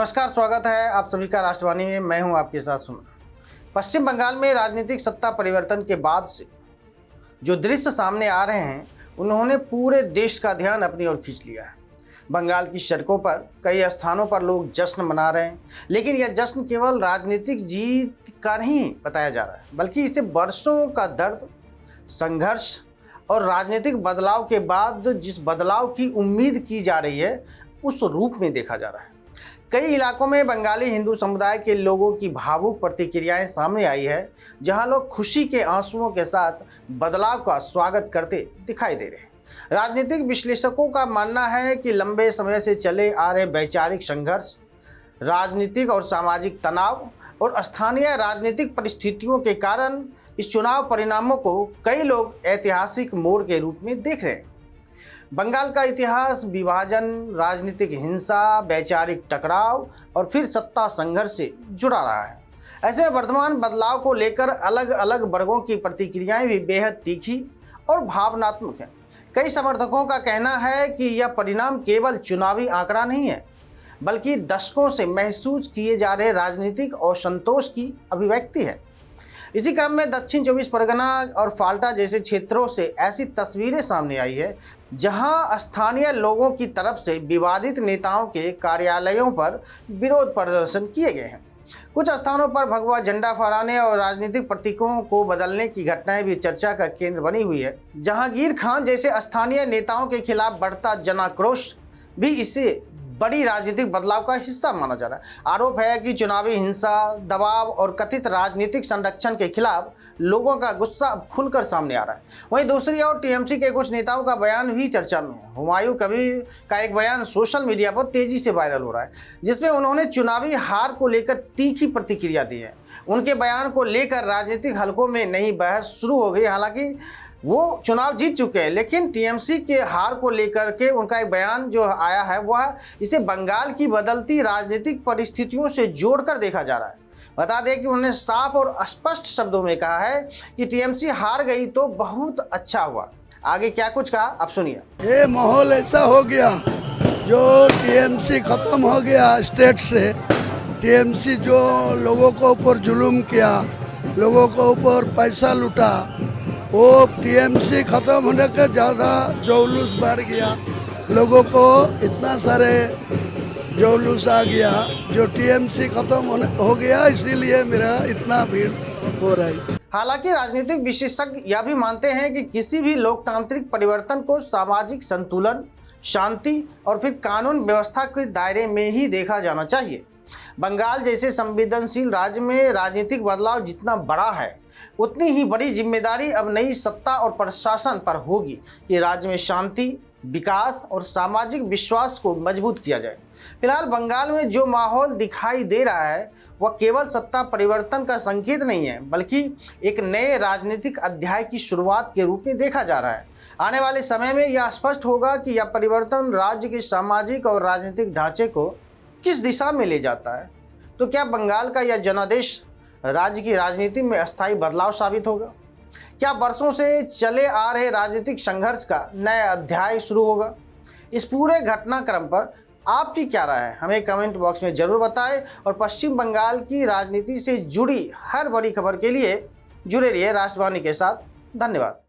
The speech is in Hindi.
नमस्कार, स्वागत है आप सभी का राष्ट्रवाणी में। मैं हूं आपके साथ सुमन। पश्चिम बंगाल में राजनीतिक सत्ता परिवर्तन के बाद से जो दृश्य सामने आ रहे हैं, उन्होंने पूरे देश का ध्यान अपनी ओर खींच लिया है। बंगाल की सड़कों पर कई स्थानों पर लोग जश्न मना रहे हैं, लेकिन यह जश्न केवल राजनीतिक जीत का नहीं बताया जा रहा है, बल्कि इसे वर्षों का दर्द, संघर्ष और राजनीतिक बदलाव के बाद जिस बदलाव की उम्मीद की जा रही है, उस रूप में देखा जा रहा है। कई इलाकों में बंगाली हिंदू समुदाय के लोगों की भावुक प्रतिक्रियाएं सामने आई है, जहां लोग खुशी के आंसुओं के साथ बदलाव का स्वागत करते दिखाई दे रहे हैं। राजनीतिक विश्लेषकों का मानना है कि लंबे समय से चले आ रहे वैचारिक संघर्ष, राजनीतिक और सामाजिक तनाव और स्थानीय राजनीतिक परिस्थितियों के कारण इस चुनाव परिणामों को कई लोग ऐतिहासिक मोड़ के रूप में देख रहे हैं। बंगाल का इतिहास विभाजन, राजनीतिक हिंसा, वैचारिक टकराव और फिर सत्ता संघर्ष से जुड़ा रहा है। ऐसे में वर्तमान बदलाव को लेकर अलग अलग वर्गों की प्रतिक्रियाएं भी बेहद तीखी और भावनात्मक हैं। कई समर्थकों का कहना है कि यह परिणाम केवल चुनावी आंकड़ा नहीं है, बल्कि दशकों से महसूस किए जा रहे राजनीतिक असंतोष की अभिव्यक्ति है। इसी क्रम में दक्षिण 24 परगना और फाल्टा जैसे क्षेत्रों से ऐसी तस्वीरें सामने आई है, जहां स्थानीय लोगों की तरफ से विवादित नेताओं के कार्यालयों पर विरोध प्रदर्शन किए गए हैं। कुछ स्थानों पर भगवा झंडा फहराने और राजनीतिक प्रतीकों को बदलने की घटनाएं भी चर्चा का केंद्र बनी हुई है। जहांगीर खान जैसे स्थानीय नेताओं के खिलाफ बढ़ता जनाक्रोश भी इसे बड़ी राजनीतिक बदलाव का हिस्सा माना जा रहा है। आरोप है कि चुनावी हिंसा, दबाव और कथित राजनीतिक संरक्षण के खिलाफ लोगों का गुस्सा अब खुलकर सामने आ रहा है। वहीं दूसरी ओर टीएमसी के कुछ नेताओं का बयान भी चर्चा में है। हुमायूं कबीर का एक बयान सोशल मीडिया पर तेजी से वायरल हो रहा है, जिसमें उन्होंने चुनावी हार को लेकर तीखी प्रतिक्रिया दी है। उनके बयान को लेकर राजनीतिक हलकों में नई बहस शुरू हो गई। हालांकि वो चुनाव जीत चुके हैं, लेकिन टीएमसी के हार को लेकर के उनका एक बयान जो आया है, वह इसे बंगाल की बदलती राजनीतिक परिस्थितियों से जोड़कर देखा जा रहा है। बता दें कि उन्होंने साफ और स्पष्ट शब्दों में कहा है कि टीएमसी हार गई तो बहुत अच्छा हुआ। आगे क्या कुछ कहा, आप सुनिए। ये माहौल ऐसा हो गया, जो टीएमसी खत्म हो गया स्टेट से। टीएमसी जो लोगों को ऊपर जुल्म किया, लोगों को ऊपर पैसा लूटा, वो टीएमसी खत्म होने के ज़्यादा जुलूस बढ़ गया। लोगों को इतना सारे जुलूस आ गया, जो टीएमसी खत्म हो गया, इसीलिए मेरा इतना भीड़ हो रहा है। हालांकि राजनीतिक विशेषज्ञ यह भी मानते हैं कि किसी भी लोकतांत्रिक परिवर्तन को सामाजिक संतुलन, शांति और फिर कानून व्यवस्था के दायरे में ही देखा जाना चाहिए। बंगाल जैसे संवेदनशील राज्य में राजनीतिक बदलाव जितना बड़ा है, उतनी ही बड़ी जिम्मेदारी अब नई सत्ता और प्रशासन पर होगी कि राज्य में शांति, विकास और सामाजिक विश्वास को मजबूत किया जाए। फिलहाल बंगाल में जो माहौल दिखाई दे रहा है, वह केवल सत्ता परिवर्तन का संकेत नहीं है, बल्कि एक नए राजनीतिक अध्याय की शुरुआत के रूप में देखा जा रहा है। आने वाले समय में यह स्पष्ट होगा कि यह परिवर्तन राज्य के सामाजिक और राजनीतिक ढांचे को किस दिशा में ले जाता है। तो क्या बंगाल का यह जनादेश राज्य की राजनीति में अस्थायी बदलाव साबित होगा? क्या वर्षों से चले आ रहे राजनीतिक संघर्ष का नया अध्याय शुरू होगा? इस पूरे घटनाक्रम पर आपकी क्या राय है, हमें कमेंट बॉक्स में जरूर बताएं। और पश्चिम बंगाल की राजनीति से जुड़ी हर बड़ी खबर के लिए जुड़े रहिए राष्ट्रवाणी के साथ। धन्यवाद।